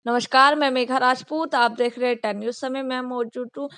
नमस्कार, मैं मेघा राजपूत। आप देख रहे हैं 10 न्यूज़ समय। मैं मौजूद हूँ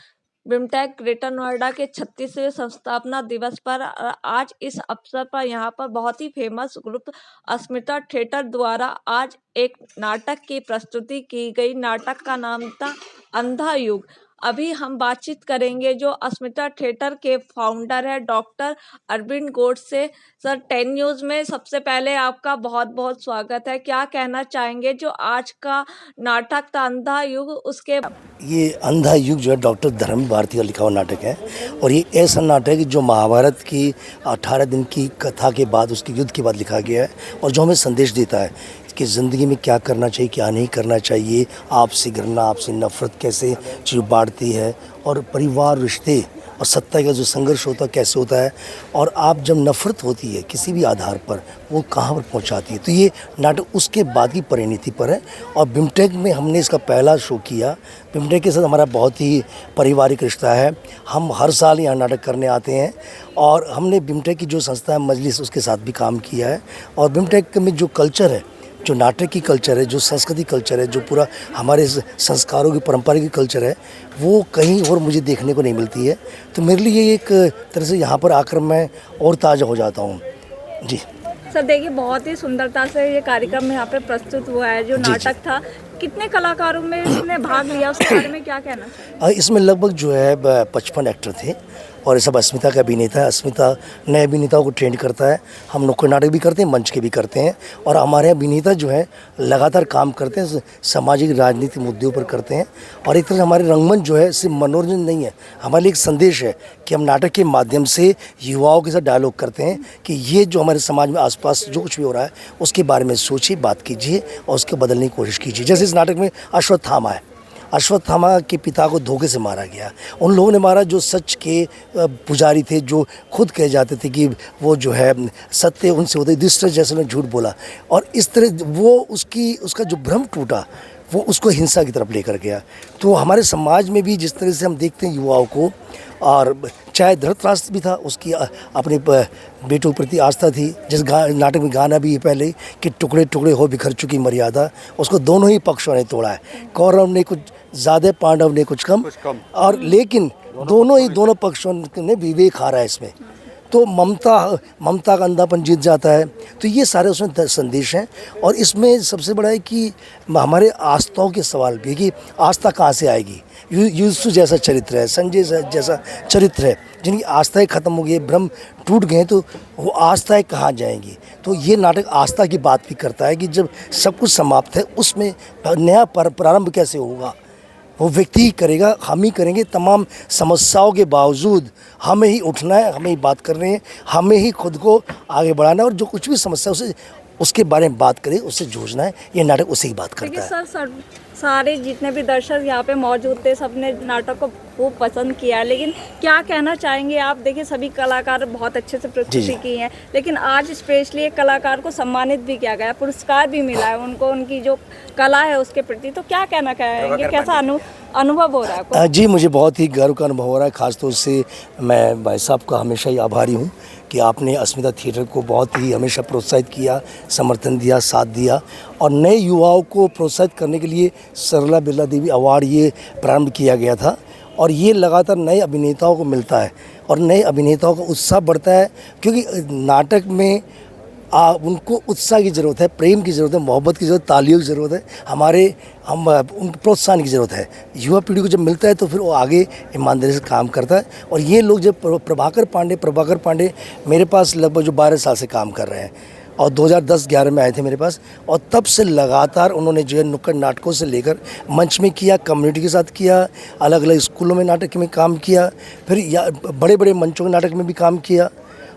बिमटेक ग्रेटर नोएडा के 36वें संस्थापना दिवस पर। आज इस अवसर पर यहाँ पर बहुत ही फेमस ग्रुप अस्मिता थिएटर द्वारा आज एक नाटक की प्रस्तुति की गई। नाटक का नाम था अंधा युग। अभी हम बातचीत करेंगे जो अस्मिता थिएटर के फाउंडर है डॉक्टर अरविंद घोष से। सर, 10 न्यूज़ में सबसे पहले आपका बहुत बहुत स्वागत है। क्या कहना चाहेंगे जो आज का नाटक था अंधा युग, उसके ये अंधा युग जो है डॉक्टर धर्म भारती का लिखा हुआ नाटक है। और ये ऐसा नाटक है जो महाभारत की 18 दिन की कथा के बाद, उसके युद्ध के बाद लिखा गया है और जो हमें संदेश देता है कि ज़िंदगी में क्या करना चाहिए, क्या नहीं करना चाहिए, आपसे घृणा, आपसे नफरत कैसे चीज़ बाढ़ती है, और परिवार, रिश्ते और सत्ता का जो संघर्ष होता है कैसे होता है, और आप जब नफरत होती है किसी भी आधार पर वो कहाँ पर पहुंचाती है। तो ये नाटक उसके बाद की परिणति पर है। और बिमटेक में हमने इसका पहला शो किया। बिमटेक के साथ हमारा बहुत ही पारिवारिक रिश्ता है। हम हर साल यहाँ नाटक करने आते हैं और हमने बिमटेक की जो संस्था है मजलिस, उसके साथ भी काम किया है। और बिमटेक में जो कल्चर है, जो नाटक की कल्चर है, जो संस्कृति कल्चर है, जो पूरा हमारे संस्कारों की परंपरा की कल्चर है, वो कहीं और मुझे देखने को नहीं मिलती है। तो मेरे लिए एक तरह से यहाँ पर आकर मैं और ताज़ा हो जाता हूँ। जी सर, देखिए बहुत ही सुंदरता से ये कार्यक्रम यहाँ पे प्रस्तुत हुआ है। जो नाटक था, कितने कलाकारों में इसने भाग लिया, उसके बारे में क्या कहना चाहिए? इसमें लगभग जो है 55 एक्टर थे और ये सब अस्मिता का अभिनेता है। अस्मिता नए अभिनेताओं को ट्रेंड करता है। हम नुक्कड़ नाटक भी करते हैं, मंच के भी करते हैं। और हमारे अभिनेता जो है लगातार काम करते हैं, सामाजिक राजनीतिक मुद्दों पर करते हैं। और एक तरह से हमारे रंगमंच जो है सिर्फ मनोरंजन नहीं है, हमारे लिए एक संदेश है कि हम नाटक के माध्यम से युवाओं के साथ डायलॉग करते हैं कि ये जो हमारे समाज में आसपास जो कुछ भी हो रहा है उसके बारे में सोचिए, बात कीजिए और उसको बदलने की कोशिश कीजिए। जैसे इस नाटक में अश्वत्थामा है। अश्वत्थामा के पिता को धोखे से मारा गया। उन लोगों ने मारा जो सच के पुजारी थे, जो खुद कहे जाते थे कि वो जो है सत्य उनसे होते, युधिष्ठिर जैसे ने झूठ बोला। और इस तरह वो उसका जो भ्रम टूटा, वो उसको हिंसा की तरफ लेकर गया। तो हमारे समाज में भी जिस तरह से हम देखते हैं युवाओं को, और चाहे धृतराष्ट्र भी था, उसकी अपने बेटों के प्रति आस्था थी। जिस नाटक में गाना भी है पहले कि टुकड़े टुकड़े हो बिखर चुकी मर्यादा, उसको दोनों ही पक्षों ने तोड़ा है। कौरव ने कुछ ज़्यादा, पांडव ने कुछ कम। और लेकिन दोनों पक्षों ने विवेक हारा है इसमें। तो ममता का अंधापन जीत जाता है। तो ये सारे उसमें संदेश हैं। और इसमें सबसे बड़ा है कि हमारे आस्थाओं के सवाल भी है कि आस्था कहाँ से आएगी। युधिष्ठिर जैसा चरित्र है, संजय जैसा चरित्र है, जिनकी आस्थाएं खत्म हो गई, भ्रम टूट गए, तो वो आस्थाएं कहाँ जाएंगी। तो ये नाटक आस्था की बात भी करता है कि जब सब कुछ समाप्त है उसमें नया प्रारंभ कैसे होगा। वो व्यक्ति ही करेगा, हम ही करेंगे। तमाम समस्याओं के बावजूद हमें ही उठना है, हमें ही बात करनी है, हमें ही खुद को आगे बढ़ाना है। और जो कुछ भी समस्या उसके बारे में बात करें, उससे जूझना है। ये नाटक उसी की बात करता है। सर, सारे जितने भी दर्शक यहाँ पे मौजूद थे, सबने नाटक को खूब पसंद किया। लेकिन क्या कहना चाहेंगे आप? देखिए सभी कलाकार बहुत अच्छे से प्रस्तुति की हैं, लेकिन आज स्पेशली एक कलाकार को सम्मानित भी किया गया, पुरस्कार भी मिला है उनको, उनकी जो कला है उसके प्रति। तो क्या कहना चाहेंगे, कैसा अनुभव हो रहा है आपको? जी, मुझे बहुत ही गर्व का अनुभव हो रहा है। ख़ासतौर से मैं भाई साहब का हमेशा ही आभारी हूँ कि आपने अस्मिता थिएटर को बहुत ही हमेशा प्रोत्साहित किया, समर्थन दिया, साथ दिया। और नए युवाओं को प्रोत्साहित करने के लिए सरला बिरला देवी अवार्ड ये प्रारंभ किया गया था। और ये लगातार नए अभिनेताओं को मिलता है और नए अभिनेताओं का उत्साह बढ़ता है, क्योंकि नाटक में उनको उत्साह की ज़रूरत है, प्रेम की ज़रूरत है, मोहब्बत की ज़रूरत, तालियों की ज़रूरत है, उनको प्रोत्साहन की ज़रूरत है। युवा पीढ़ी को जब मिलता है तो फिर वो आगे ईमानदारी से काम करता है। और ये लोग जब प्रभाकर पांडे मेरे पास लगभग जो 12 साल से काम कर रहे हैं और 2010-11 में आए थे मेरे पास। और तब से लगातार उन्होंने जो है नुक्कड़ नाटकों से लेकर मंच में किया, कम्युनिटी के साथ किया, अलग अलग स्कूलों में नाटक में काम किया, फिर बड़े बड़े मंचों के नाटक में भी काम किया।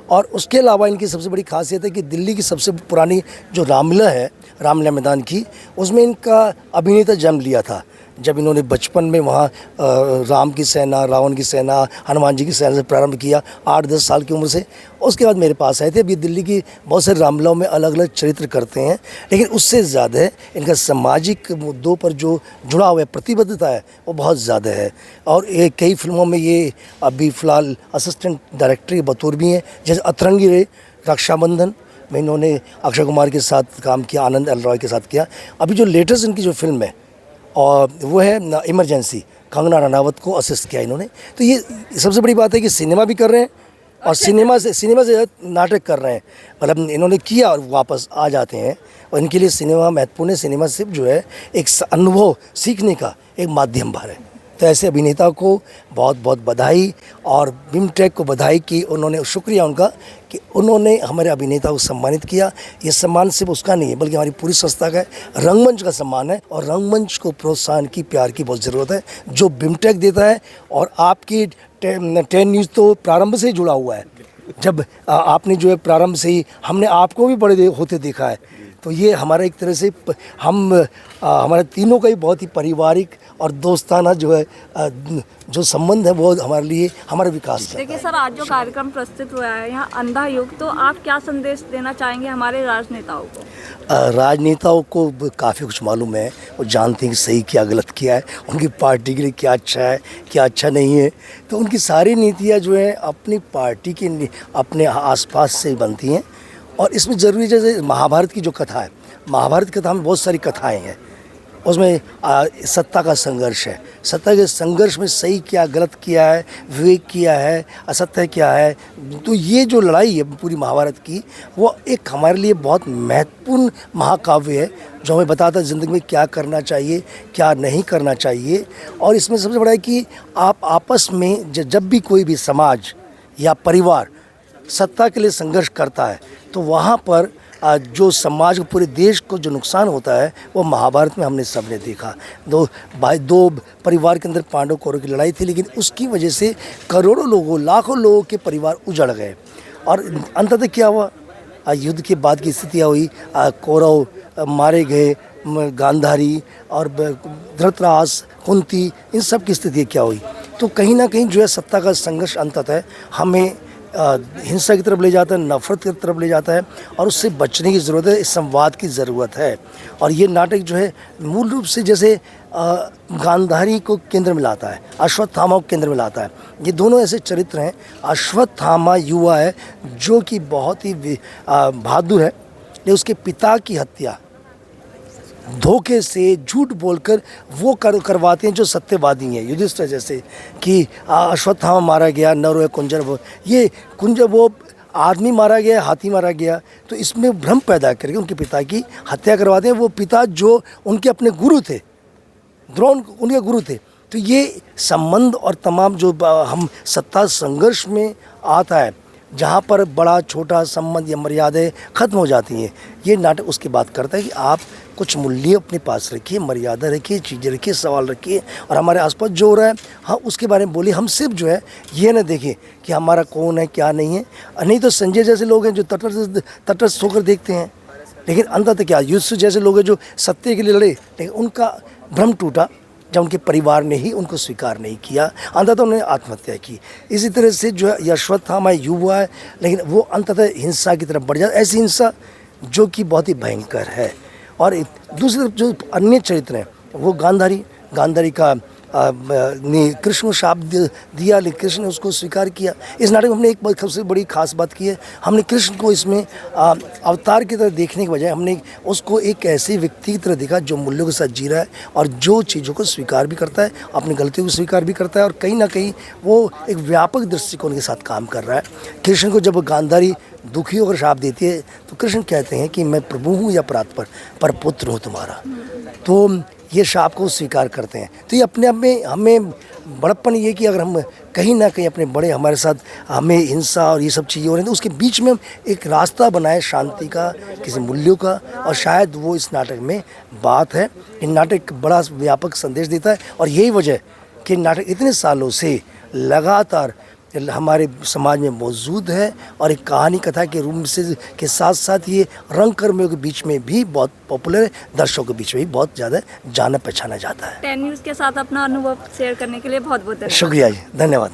और उसके अलावा इनकी सबसे बड़ी खासियत है कि दिल्ली की सबसे पुरानी जो रामलीला है, रामलीला मैदान की, उसमें इनका अभिनेता जन्म लिया था। जब इन्होंने बचपन में वहाँ राम की सेना, रावण की सेना, हनुमान जी की सेना से प्रारंभ किया 8-10 साल की उम्र से। उसके बाद मेरे पास आए थे। अभी दिल्ली की बहुत सारे रामलीलाओं में अलग अलग चरित्र करते हैं, लेकिन उससे ज़्यादा इनका सामाजिक मुद्दों पर जो जुड़ा हुआ है, प्रतिबद्धता है, वो बहुत ज़्यादा है। और कई फिल्मों में ये अभी फ़िलहाल असिस्टेंट डायरेक्टर के बतौर भी हैं, जैसे अतरंगी रे, रक्षाबंधन में इन्होंने अक्षय कुमार के साथ काम किया, आनंद एल रॉय के साथ किया। अभी जो लेटेस्ट इनकी जो फिल्म है और वो है इमरजेंसी, कंगना रनावत को असिस्ट किया इन्होंने। तो ये सबसे बड़ी बात है कि सिनेमा भी कर रहे हैं और सिनेमा से नाटक कर रहे हैं, मतलब इन्होंने किया और वापस आ जाते हैं। और इनके लिए सिनेमा महत्वपूर्ण है। सिनेमा सिर्फ जो है एक अनुभव सीखने का एक माध्यम भर है। तो ऐसे अभिनेता को बहुत बहुत बधाई और BIMTech को बधाई कि उन्होंने, शुक्रिया उनका कि उन्होंने हमारे अभिनेता को सम्मानित किया। ये सम्मान सिर्फ उसका नहीं है बल्कि हमारी पूरी संस्था का है, रंगमंच का सम्मान है। और रंगमंच को प्रोत्साहन की, प्यार की बहुत ज़रूरत है जो BIMTech देता है। और आपकी 10 न्यूज़ तो प्रारंभ से ही जुड़ा हुआ है। जब आपने जो है प्रारंभ से ही हमने आपको भी बड़े होते देखा है। तो ये हमारा एक तरह से हमारे तीनों का ही बहुत ही पारिवारिक और दोस्ताना जो है जो संबंध है वो हमारे लिए हमारा विकास करता है। देखिए सर, आज जो कार्यक्रम प्रस्तुत हुआ है यहाँ अंधा युग, तो आप क्या संदेश देना चाहेंगे हमारे राजनेताओं को? राजनेताओं को काफ़ी कुछ मालूम है, वो जानते हैं कि सही क्या गलत किया है, उनकी पार्टी के लिए क्या अच्छा है क्या अच्छा नहीं है। तो उनकी सारी नीतियाँ जो है अपनी पार्टी के अपने आसपास से बनती हैं। और इसमें ज़रूरी, जैसे महाभारत की जो कथा है, महाभारत कथा में बहुत सारी कथाएं हैं, उसमें सत्ता का संघर्ष है। सत्ता के संघर्ष में सही क्या गलत किया है, विवेक किया है, असत्य क्या है। तो ये जो लड़ाई है पूरी महाभारत की, वो एक हमारे लिए बहुत महत्वपूर्ण महाकाव्य है जो हमें बताता है ज़िंदगी में क्या करना चाहिए क्या नहीं करना चाहिए। और इसमें सबसे बड़ा है कि आप आपस में जब भी कोई भी समाज या परिवार सत्ता के लिए संघर्ष करता है तो वहाँ पर जो समाज, पूरे देश को जो नुकसान होता है वो महाभारत में हमने सबने देखा। दो परिवार के अंदर पांडव कौरव की लड़ाई थी, लेकिन उसकी वजह से करोड़ों लोगों, लाखों लोगों के परिवार उजड़ गए। और अंततः क्या हुआ, युद्ध के बाद की स्थितियाँ हुई, कौरव मारे गए, गांधारी और धृतराष्ट्र, कुंती, इन सब की स्थिति क्या हुई। तो कहीं ना कहीं जो है सत्ता का संघर्ष अंततः हमें हिंसा की तरफ ले जाता है, नफरत की तरफ ले जाता है। और उससे बचने की ज़रूरत है, इस संवाद की ज़रूरत है। और ये नाटक जो है मूल रूप से जैसे गांधारी को केंद्र में लाता है, अश्वत्थामा को केंद्र में लाता है। ये दोनों ऐसे चरित्र हैं। अश्वत्थामा युवा है जो कि बहुत ही बहादुर है, लेकिन उसके पिता की हत्या धोखे से, झूठ बोलकर वो करवाते हैं जो सत्यवादी हैं, युधिष्ठिर जैसे कि अश्वत्थामा मारा गया, नर कुंजर, ये कुंजर वो आदमी मारा गया, हाथी मारा गया। तो इसमें भ्रम पैदा करके उनके पिता की हत्या करवाते हैं। वो पिता जो उनके अपने गुरु थे, द्रोण उनके गुरु थे। तो ये संबंध और तमाम जो हम सत्ता संघर्ष में आता है, जहाँ पर बड़ा छोटा संबंध या मर्यादाएं खत्म हो जाती हैं, ये नाटक उसकी बात करता है कि आप कुछ मूल्य अपने पास रखिए, मर्यादा रखिए, चीज़ें रखिए, सवाल रखिए और हमारे आसपास जो हो रहा है हाँ उसके बारे में बोलिए। हम सिर्फ जो है ये ना देखें कि हमारा कौन है क्या नहीं है। नहीं तो संजय जैसे लोग हैं जो तटस्थ होकर देखते हैं, लेकिन अंततः क्या, युद्ध जैसे लोग हैं जो सत्य के लिए लड़े, लेकिन उनका भ्रम टूटा जब उनके परिवार ने ही उनको स्वीकार नहीं किया, अंततः उन्होंने आत्महत्या की। इसी तरह से जो है अश्वत्थामा युवा है, लेकिन वो अंततः हिंसा की तरफ बढ़ जाता है, ऐसी हिंसा जो कि बहुत ही भयंकर है। और दूसरी तरफ जो अन्य चरित्र हैं वो गांधारी का ने कृष्ण को शाप दिया, लेकिन कृष्ण ने उसको स्वीकार किया। इस नाटक में हमने एक सबसे बड़ी खास बात की है, हमने कृष्ण को इसमें अवतार की तरह देखने के बजाय हमने उसको एक ऐसे व्यक्ति की तरह देखा जो मूल्यों के साथ जी रहा है और जो चीज़ों को स्वीकार भी करता है, अपनी गलतियों को स्वीकार भी करता है और कहीं ना कहीं वो एक व्यापक दृष्टिकोण के साथ काम कर रहा है। कृष्ण को जब गांधारी दुखी होकर शाप देती है तो कृष्ण कहते हैं कि मैं प्रभु हूँ या परात्पर, पर पुत्र हूँ तुम्हारा। तो ये शाप को स्वीकार करते हैं। तो ये अपने आप में हमें बड़प्पन ये कि अगर हम कहीं ना कहीं अपने बड़े हमारे साथ हमें हिंसा और ये सब चीज़ें हो रही हैं तो उसके बीच में हम एक रास्ता बनाए शांति का, किसी मूल्यों का, और शायद वो इस नाटक में बात है। ये नाटक बड़ा व्यापक संदेश देता है और यही वजह कि नाटक इतने सालों से लगातार हमारे समाज में मौजूद है और एक कहानी कथा के रूप से के साथ साथ ये रंगकर्मियों के बीच में भी बहुत पॉपुलर है, दर्शकों के बीच में भी बहुत ज़्यादा जाना पहचाना जाता है। 10 न्यूज़ के साथ अपना अनुभव शेयर करने के लिए बहुत बहुत धन्यवाद। शुक्रिया जी, धन्यवाद।